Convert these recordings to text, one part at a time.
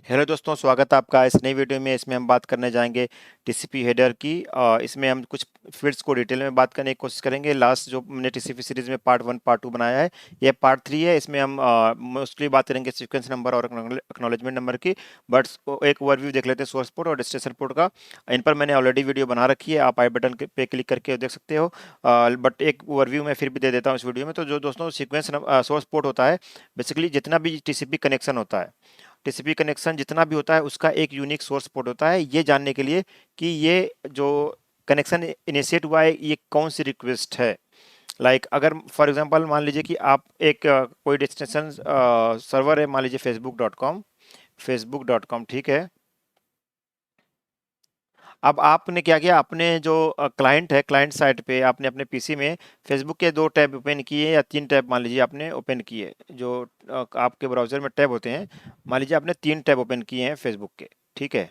Hello दोस्तों, स्वागत है आपका इस नई वीडियो में। इसमें हम बात करने जाएंगे टीसीपी हेडर की। इसमें हम कुछ फील्ड्स को डिटेल में बात करने की कोशिश करेंगे। लास्ट जो हमने टीसीपी सीरीज में पार्ट 1 पार्ट 2 बनाया है, ये पार्ट 3 है। इसमें हम मोस्टली बात करेंगे सीक्वेंस नंबर और एक्नॉलेजमेंट नंबर की। बट एक ओवरव्यू देख लेते हैं सोर्स पोर्ट और डेस्टिनेशन पोर्ट का। इन पर मैंने ऑलरेडी वीडियो बना रखी है, आप आई बटन पे क्लिक करके देख सकते हो। बट एक ओवरव्यू मैं फिर भी दे देता हूँ इस वीडियो में। तो जो दोस्तों सीक्वेंस सोर्स पोर्ट होता है, बेसिकली जितना भी टीसीपी कनेक्शन होता है, टीसीपी कनेक्शन जितना भी होता है उसका एक यूनिक सोर्स पोर्ट होता है, ये जानने के लिए कि ये जो कनेक्शन इनिशिएट हुआ है ये कौन सी रिक्वेस्ट है। अगर फॉर एग्जांपल मान लीजिए कि आप एक कोई डेस्टिनेशन सर्वर है, मान लीजिए फेसबुक डॉट कॉम, ठीक है। अब आपने क्या किया, अपने जो क्लाइंट है, क्लाइंट साइट पे आपने अपने पीसी में फेसबुक के 2 टैब ओपन किए या 3 टैब मान लीजिए आपने ओपन किए। जो आपके ब्राउज़र में टैब होते हैं, मान लीजिए आपने 3 टैब ओपन किए हैं फेसबुक के, ठीक है।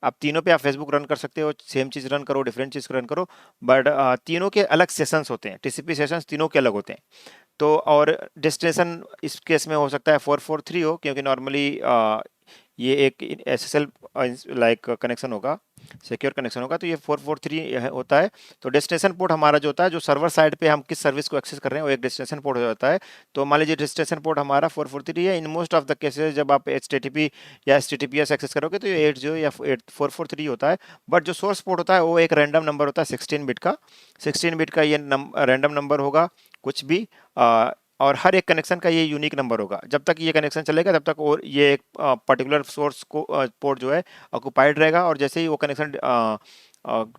अब तीनों पे आप फेसबुक रन कर सकते हो, सेम चीज़ रन करो, डिफरेंट चीज़ रन करो। बट तीनों के अलग सेशंस होते हैं, टीसीपी सेशंस तीनों के अलग होते हैं। तो और डेस्टिनेशन इस केस में हो सकता है 443 हो, क्योंकि नॉर्मली ये एक एसएसएल कनेक्शन होगा, सिक्योर कनेक्शन होगा, तो ये 443 होता है। तो डेस्टिनेशन पोर्ट हमारा जो होता है, जो सर्वर साइड पे हम किस सर्विस को एक्सेस कर रहे हैं, वो एक डेस्टिनेशन पोर्ट हो जाता है। तो मान लीजिए डेस्टिनेशन पोर्ट हमारा 443 है। In most of the cases जब आप एचटीटीपी या एचटीटीपीएस एक्सेस करोगे तो ये 80 या 443 होता है। बट जो सोर्स पोर्ट होता है वो एक रैंडम नंबर होता है, 16 बिट का। 16 बिट का ये रैंडम नंबर होगा, कुछ भी। और हर एक कनेक्शन का ये यूनिक नंबर होगा। जब तक ये कनेक्शन चलेगा तब तक और ये एक पर्टिकुलर सोर्स को पोर्ट जो है ऑक्युपाइड रहेगा, और जैसे ही वो कनेक्शन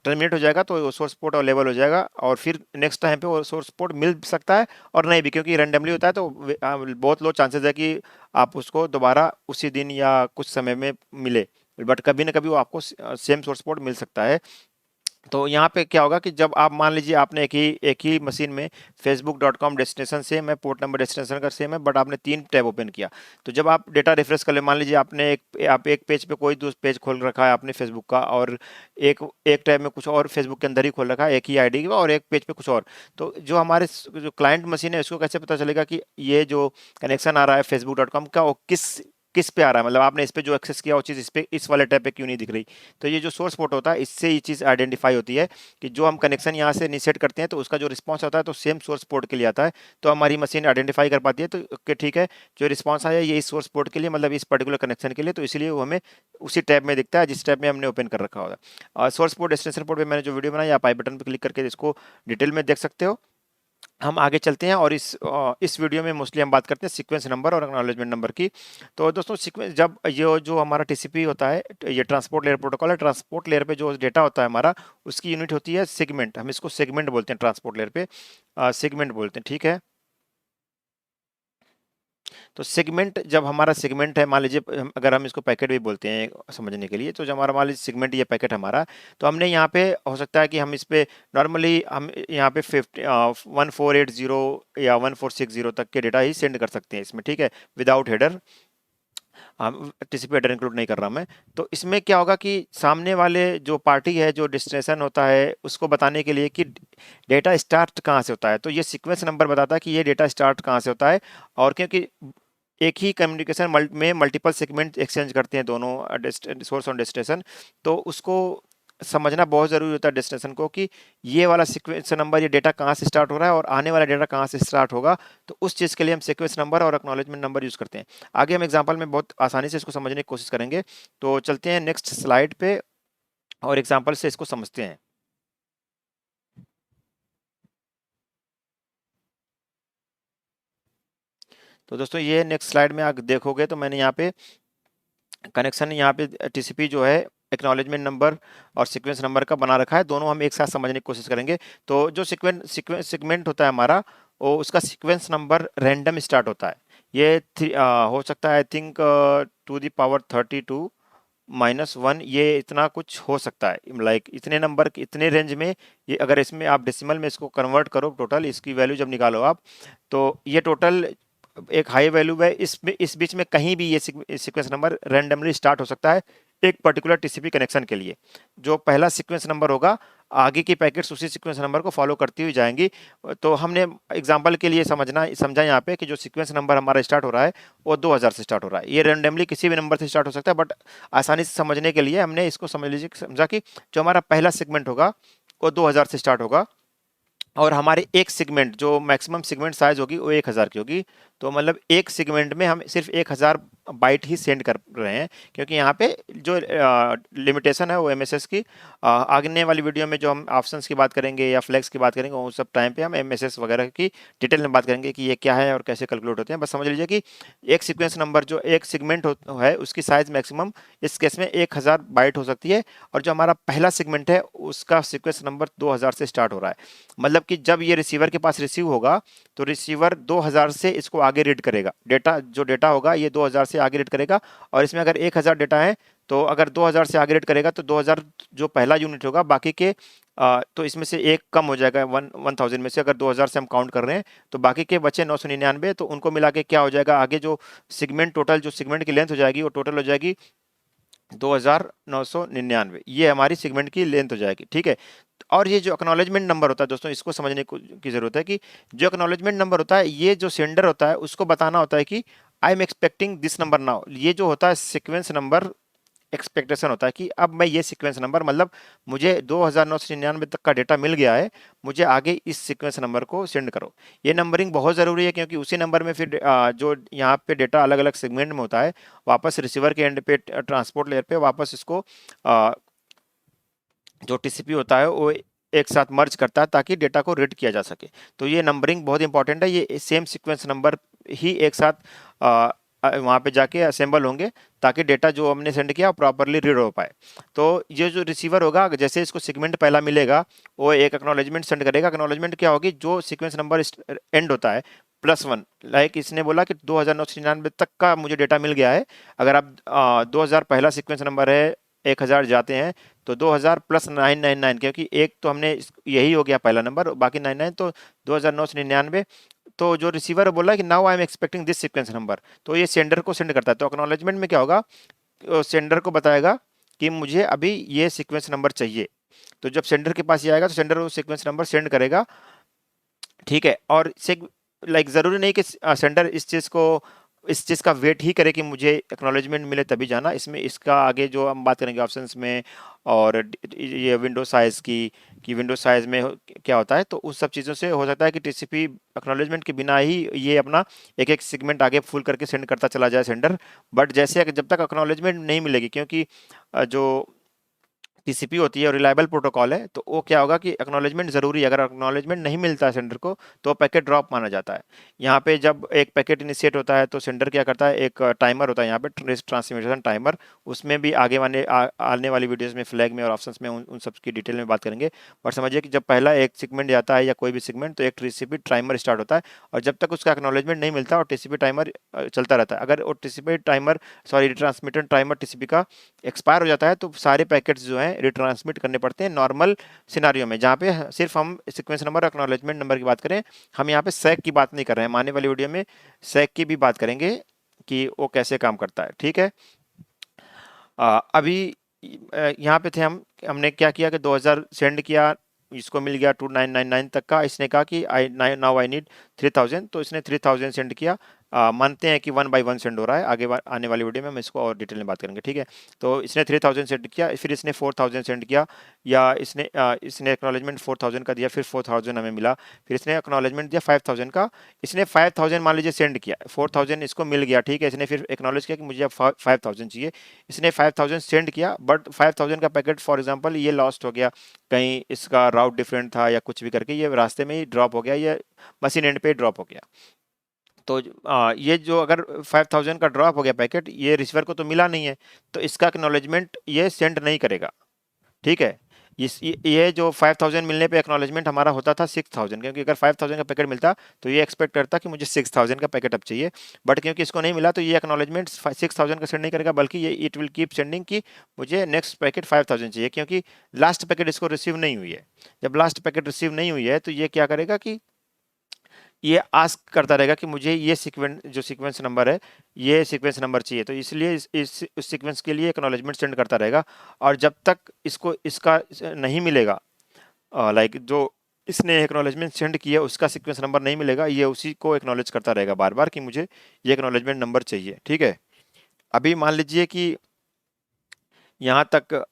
टर्मिनेट हो जाएगा तो वो सोर्स पोर्ट अवेलेबल हो जाएगा, और फिर नेक्स्ट टाइम पे वो सोर्स पोर्ट मिल सकता है और नहीं भी, क्योंकि रैंडमली होता है। तो बहुत लो चांसेस है कि आप उसको दोबारा उसी दिन या कुछ समय में मिले। बट कभी ना कभी वो आपको सेम सोर्स पोर्ट मिल सकता है। तो यहाँ पे क्या होगा कि जब आप मान लीजिए आपने एक ही मशीन में facebook.com डेस्टिनेशन सेम है, पोर्ट नंबर डेस्टिनेशन का सेम है, बट आपने 3 टैब ओपन किया। तो जब आप डेटा रिफ्रेश कर ले, मान लीजिए आपने आप एक पेज पे कोई दूसरा पेज खोल रखा है आपने फेसबुक का, और एक एक टैब में कुछ और फेसबुक के अंदर ही खोल रखा है एक ही आईडी का, और एक पेज पे कुछ और। तो जो हमारे जो क्लाइंट मशीन है उसको कैसे पता चलेगा कि ये जो कनेक्शन आ रहा है facebook.com का, वो किस किस पे आ रहा है, मतलब आपने इस पे जो एक्सेस किया वो चीज़ इस वाले टैब पे क्यों नहीं दिख रही। तो ये जो सोर्स पोर्ट होता है, इससे ये चीज़ आइडेंटिफाई होती है कि जो हम कनेक्शन यहाँ से इनिशिएट करते हैं तो उसका जो रिस्पांस आता है तो सेम सोर्स पोर्ट के लिए आता है। तो हमारी मशीन आइडेंटिफाई कर पाती है तो कि ठीक है, जो रिस्पांस आया ये इस सोर्स पोर्ट के लिए, मतलब इस पर्टिकुलर कनेक्शन के लिए, तो इसलिए वो हमें उसी टैब में दिखता है जिस टैब में हमने ओपन कर रखा होगा। और सोर्स पोर्ट डेस्टिनेशन पोर्ट पे मैंने जो वीडियो बनाई, आप आई बटन पर क्लिक करके इसको डिटेल में देख सकते हो। हम आगे चलते हैं और इस वीडियो में मोस्टली हम बात करते हैं सीक्वेंस नंबर और एक्नॉलेजमेंट नंबर की। तो दोस्तों सीक्वेंस, जब ये जो हमारा टीसीपी होता है, ये ट्रांसपोर्ट लेयर प्रोटोकॉल है, ट्रांसपोर्ट लेयर पे जो डेटा होता है हमारा, उसकी यूनिट होती है सेगमेंट। हम इसको सेगमेंट बोलते हैं, ट्रांसपोर्ट लेयर पे सेगमेंट बोलते हैं, ठीक है। तो सेगमेंट, जब हमारा सेगमेंट है, मान लीजिए अगर हम इसको पैकेट भी बोलते हैं समझने के लिए, तो जब हमारा मान लीजिए सेगमेंट ये पैकेट हमारा, तो हमने यहाँ पे हो सकता है कि हम इस पे नॉर्मली हम यहाँ पे 1480 या 1460 तक के डेटा ही सेंड कर सकते हैं इसमें, ठीक है, विदाउट हेडर। हम टीसीपी हेडर इंक्लूड नहीं कर रहा मैं। तो इसमें क्या होगा कि सामने वाले जो पार्टी है, जो डेस्टिनेशन होता है, उसको बताने के लिए कि डेटा स्टार्ट कहाँ से होता है, तो ये सीक्वेंस नंबर बताता है कि ये डेटा स्टार्ट कहाँ से होता है। और क्योंकि एक ही कम्युनिकेशन में मल्टीपल सेगमेंट एक्सचेंज करते हैं दोनों सोर्स और डेस्टिनेशन, तो उसको समझना बहुत ज़रूरी होता है डेस्टिनेशन को कि ये वाला सीक्वेंस नंबर, ये डेटा कहाँ से स्टार्ट हो रहा है और आने वाला डेटा कहाँ से स्टार्ट होगा। तो उस चीज़ के लिए हम सीक्वेंस नंबर और एक्नॉलेजमेंट नंबर यूज़ करते हैं। आगे हम एग्जांपल में बहुत आसानी से इसको समझने की कोशिश करेंगे। तो चलते हैं नेक्स्ट स्लाइड पे और एग्जांपल से इसको समझते हैं। तो दोस्तों ये नेक्स्ट स्लाइड में आप देखोगे तो मैंने यहाँ पे कनेक्शन, यहाँ पे टीसीपी जो है एक्नॉलेजमेंट नंबर और सीक्वेंस नंबर का बना रखा है, दोनों हम एक साथ समझने की कोशिश करेंगे। तो जो सेगमेंट होता है हमारा, वो उसका सीक्वेंस नंबर रैंडम स्टार्ट होता है। ये हो सकता है I think to the power 32 -1, ये इतना कुछ हो सकता है, इतने नंबर इतने रेंज में। ये अगर इसमें आप डेसिमल में इसको कन्वर्ट करो, टोटल इसकी वैल्यू जब निकालो आप, तो ये टोटल एक हाई वैल्यू है। इसमें इस बीच में कहीं भी ये सीक्वेंस नंबर रैंडमली स्टार्ट हो सकता है एक पर्टिकुलर टीसीपी कनेक्शन के लिए। जो पहला सीक्वेंस नंबर होगा आगे की पैकेट्स उसी सीक्वेंस नंबर को फॉलो करती हुई जाएंगी। तो हमने एग्जांपल के लिए समझा यहाँ पे कि जो सीक्वेंस नंबर हमारा स्टार्ट हो रहा है वो 2000 से स्टार्ट हो रहा है। ये रैंडमली किसी भी नंबर से स्टार्ट हो सकता है, बट आसानी से समझने के लिए हमने इसको समझा कि जो हमारा पहला सेगमेंट होगा वो 2000 से स्टार्ट होगा, और हमारे एक सेगमेंट जो मैक्सिमम सेगमेंट साइज होगी वो 1000 की होगी। तो मतलब एक सेगमेंट में हम सिर्फ 1000 बाइट ही सेंड कर रहे हैं, क्योंकि यहाँ पे जो लिमिटेशन है वो एमएसएस की। आगने वाली वीडियो में जो हम ऑप्शंस की बात करेंगे या फ्लैग्स की बात करेंगे, उस सब टाइम पे हम एमएसएस वगैरह की डिटेल में बात करेंगे कि ये क्या है और कैसे कैलकुलेट होते हैं। बस समझ लीजिए कि एक सीक्वेंस नंबर जो एक सेगमेंट है उसकी साइज मैक्सिमम इस केस में 1000 बाइट हो सकती है, और जो हमारा पहला सेगमेंट है उसका सीक्वेंस नंबर 2000 से स्टार्ट हो रहा है। मतलब कि जब ये रिसीवर के पास रिसीव होगा तो रिसीवर 2000 से इसको आगे रीड करेगा, जो डेटा होगा ये 2000 से आगे रीड करेगा। और इसमें अगर 1000 डेटा है तो अगर 2000 से आगे रीड करेगा तो 2000 जो पहला यूनिट होगा, बाकी के तो इसमें से एक कम हो जाएगा 1000 में से। अगर 2000 से हम काउंट कर रहे हैं तो बाकी के बचे 999, तो उनको मिला के क्या हो जाएगा, आगे जो सेगमेंट टोटल जो सेगमेंट की लेंथ हो जाएगी वो टोटल हो जाएगी 2999। ये हमारी सेगमेंट की लेंथ हो जाएगी, ठीक है। और ये जो एक्नॉलेजमेंट नंबर होता है दोस्तों, इसको समझने की जरूरत है कि जो एक्नॉलेजमेंट नंबर होता है ये जो सेंडर होता है उसको बताना होता है कि I am expecting this number now. ये जो होता है सीक्वेंस नंबर एक्सपेक्टेशन होता है कि अब मैं ये सीक्वेंस नंबर, मतलब मुझे 2999 तक का डेटा मिल गया है, मुझे आगे इस सीक्वेंस नंबर को सेंड करो। ये नंबरिंग बहुत ज़रूरी है, क्योंकि उसी नंबर में फिर जो यहाँ पे डेटा अलग अलग सेगमेंट में होता है वापस रिसीवर के एंड पे ट्रांसपोर्ट लेयर पे वापस इसको जो टीसीपी होता है वो एक साथ मर्ज करता है ताकि डेटा को रीड किया जा सके। तो ये नंबरिंग बहुत इंपॉर्टेंट है, ये सेम सीक्वेंस नंबर ही एक साथ वहाँ पे जाके असेंबल होंगे ताकि डेटा जो हमने सेंड किया प्रॉपरली रीड हो पाए। तो ये जो रिसीवर होगा जैसे इसको सेगमेंट पहला मिलेगा वो एक एक्नॉलेजमेंट सेंड करेगा। एक्नॉलेजमेंट क्या होगी, जो सीक्वेंस नंबर एंड होता है +1, लाइक इसने बोला कि 2999 तक का मुझे डेटा मिल गया है। अगर आप 2000 पहला सीक्वेंस नंबर है, 1000 जाते हैं तो 2000 + 999, क्योंकि एक तो हमने यही हो गया पहला नंबर, बाकी 99 तो 2999। तो जो रिसीवर बोला कि now I am expecting this sequence number, तो ये सेंडर को सेंड करता है। तो एक्नॉलेजमेंट में क्या होगा, सेंडर को बताएगा कि मुझे अभी ये सीक्वेंस नंबर चाहिए। तो जब सेंडर के पास ये आएगा तो सेंडर वो सीक्वेंस नंबर सेंड करेगा, ठीक है। और लाइक ज़रूरी नहीं कि सेंडर इस चीज़ का वेट ही करे कि मुझे एक्नॉलेजमेंट मिले तभी जाना। इसमें इसका आगे जो हम बात करेंगे ऑप्शंस में, और ये विंडो साइज़ की कि विंडो साइज़ में क्या होता है, तो उस सब चीज़ों से हो सकता है कि टीसीपी एक्नॉलेजमेंट के बिना ही ये अपना एक एक सेगमेंट आगे फुल करके सेंड करता चला जाए सेंडर। बट जैसे जब तक एक्नॉलेजमेंट नहीं मिलेगी, क्योंकि जो टीसीपी होती है और रिलायबल प्रोटोकॉल है, तो वो क्या होगा कि एक्नॉलेजमेंट ज़रूरी है। अगर एक्नॉलेजमेंट नहीं मिलता है सेंडर को तो पैकेट ड्रॉप माना जाता है। यहाँ पे जब एक पैकेट इनिशिएट होता है तो सेंडर क्या करता है, एक टाइमर होता है यहाँ पे ट्रांसमिशन टाइमर, उसमें भी आगे आने वाली वीडियोज़ में फ्लैग में और ऑप्शंस में उन सब की डिटेल में बात करेंगे। बट समझिए कि जब पहला एक सेगमेंट जाता है या कोई भी सेगमेंट, तो एक टीसीपी टाइमर स्टार्ट होता है, और जब तक उसका एक्नॉलेजमेंट नहीं मिलता और टीसीपी टाइमर चलता रहता है। अगर वो TCP timer retransmitted timer TCP का एक्सपायर हो जाता है तो सारे पैकेट्स जो हैं रिट्रांसमिट करने पड़ते हैं नॉर्मल सिनारियो में, जहाँ पे सिर्फ हम सीक्वेंस नंबर एक्नॉलेजमेंट नंबर की बात करें। हम यहाँ पे सैक की बात नहीं कर रहे हैं, आने वाली वीडियो में सैक की भी बात करेंगे कि वो कैसे काम करता है, ठीक है। अभी यहाँ पे थे हमने क्या किया कि 2000 सेंड किया, इसको मिल गया 2999 तक का। इसने कहा कि नाउ आई नीड 3000, तो इसने 3000 सेंड किया। मानते हैं कि 1 बाय 1 सेंड हो रहा है, आगे आने वाली वीडियो में हम इसको और डिटेल में बात करेंगे, ठीक है। तो इसने 3000 सेंड किया, फिर इसने 4000 सेंड किया, या इसने एक्नॉलेजमेंट 4000 का दिया, फिर 4000 हमें मिला, फिर इसने एक्नॉलेजमेंट दिया 5000 का। इसने 5000 मान लीजिए सेंड किया, 4000 इसको मिल गया, ठीक है। इसने फिर एक्नॉलेज किया कि मुझे अब 5000 चाहिए, इसने 5000 सेंड किया, बट 5000 का पैकेट फॉर एग्जांपल ये लॉस्ट हो गया, कहीं इसका राउट डिफरेंट था या कुछ भी करके ये रास्ते में ही ड्रॉप हो गया, ये मशीन एंड पे ड्रॉप हो गया। तो ये जो अगर 5000 का ड्रॉप हो गया पैकेट, ये रिसीवर को तो मिला नहीं है, तो इसका एक्नॉलेजमेंट ये सेंड नहीं करेगा, ठीक है। ये जो 5000 मिलने पे एक्नॉलेजमेंट हमारा होता था 6000, क्योंकि अगर 5000 का पैकेट मिलता तो ये एक्सपेक्ट करता कि मुझे 6000 का पैकेट अब चाहिए। बट क्योंकि इसको नहीं मिला तो ये एक्नॉलेजमेंट 6000 का सेंड नहीं करेगा, बल्कि ये इट विल कीप सेंडिंग कि मुझे नेक्स्ट पैकेट 5000 चाहिए, क्योंकि लास्ट पैकेट इसको रिसीव नहीं हुई है। जब लास्ट पैकेट रिसीव नहीं हुई है तो ये क्या करेगा कि ये आस्क करता रहेगा कि मुझे ये सीक्वेंस नंबर है, ये सीक्वेंस नंबर चाहिए। तो इसलिए इस सीक्वेंस के लिए एक्नॉलेजमेंट सेंड करता रहेगा, और जब तक इसको इसका नहीं मिलेगा लाइक जो इसने एक्नॉलेजमेंट सेंड किया उसका सीक्वेंस नंबर नहीं मिलेगा, ये उसी को एक्नॉलेज करता रहेगा बार बार कि मुझे ये एक्नॉलेजमेंट नंबर चाहिए। ठीक है, अभी मान लीजिए कि यहाँ तक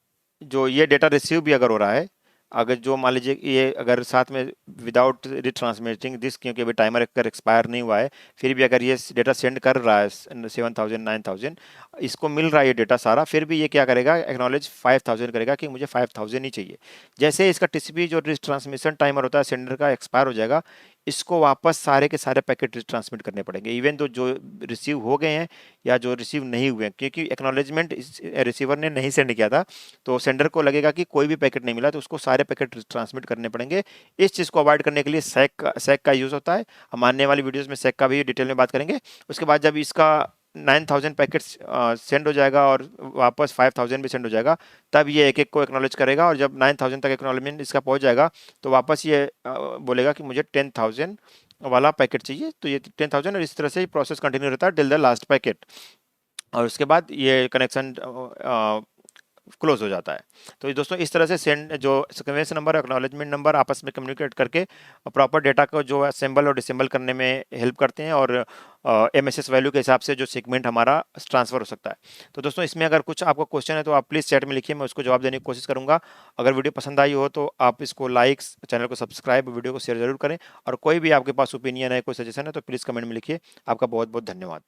जो ये डेटा रिसीव भी अगर हो रहा है, अगर जो मान लीजिए कि ये अगर साथ में विदाउट रिट्रांसमिटिंग दिस, क्योंकि अभी टाइमर अगर एक्सपायर नहीं हुआ है, फिर भी अगर ये डेटा सेंड कर रहा है 7,000 9,000, इसको मिल रहा है ये डेटा सारा, फिर भी ये क्या करेगा, एक्नॉलेज 5,000 करेगा कि मुझे 5,000 ही चाहिए। जैसे इसका टीसीपी जो ट्रांसमिशन टाइमर होता है सेंडर का एक्सपायर हो जाएगा, इसको वापस सारे के सारे पैकेट ट्रांसमिट करने पड़ेंगे, इवन तो जो रिसीव हो गए हैं या जो रिसीव नहीं हुए हैं, क्योंकि एक्नॉलेजमेंट रिसीवर ने नहीं सेंड किया था, तो सेंडर को लगेगा कि कोई भी पैकेट नहीं मिला, तो उसको सारे पैकेट ट्रांसमिट करने पड़ेंगे। इस चीज़ को अवॉइड करने के लिए सैक का यूज़ होता है। हम आने वाली वीडियोस में सैक का भी डिटेल में बात करेंगे। उसके बाद जब इसका 9,000 पैकेट्स सेंड हो जाएगा और वापस 5,000 भी सेंड हो जाएगा, तब ये एक एक को एक्नॉलेज करेगा, और जब 9,000 तक एक्नॉलेजमेंट इसका पहुंच जाएगा, तो वापस ये बोलेगा कि मुझे 10,000 वाला पैकेट चाहिए, तो ये 10,000, और इस तरह से प्रोसेस कंटिन्यू रहता है टिल द लास्ट पैकेट, और उसके बाद ये कनेक्शन क्लोज हो जाता है। तो ये दोस्तों इस तरह से सेंड जो सीक्वेंस नंबर और एक्नॉलेजमेंट नंबर आपस में कम्युनिकेट करके प्रॉपर डेटा को जो असेंबल और डिसेंबल करने में हेल्प करते हैं, और एमएसएस वैल्यू के हिसाब से जो सेगमेंट हमारा ट्रांसफर हो सकता है। तो दोस्तों इसमें अगर कुछ आपका क्वेश्चन है तो आप प्लीज़ चैट में लिखिए, मैं उसको जवाब देने की कोशिश करूंगा। अगर वीडियो पसंद आई हो तो आप इसको लाइक्स, चैनल को सब्सक्राइब, वीडियो को शेयर जरूर करें, और कोई भी आपके पास ओपिनियन है, कोई सजेशन है, तो प्लीज़ कमेंट में लिखिए। आपका बहुत बहुत धन्यवाद।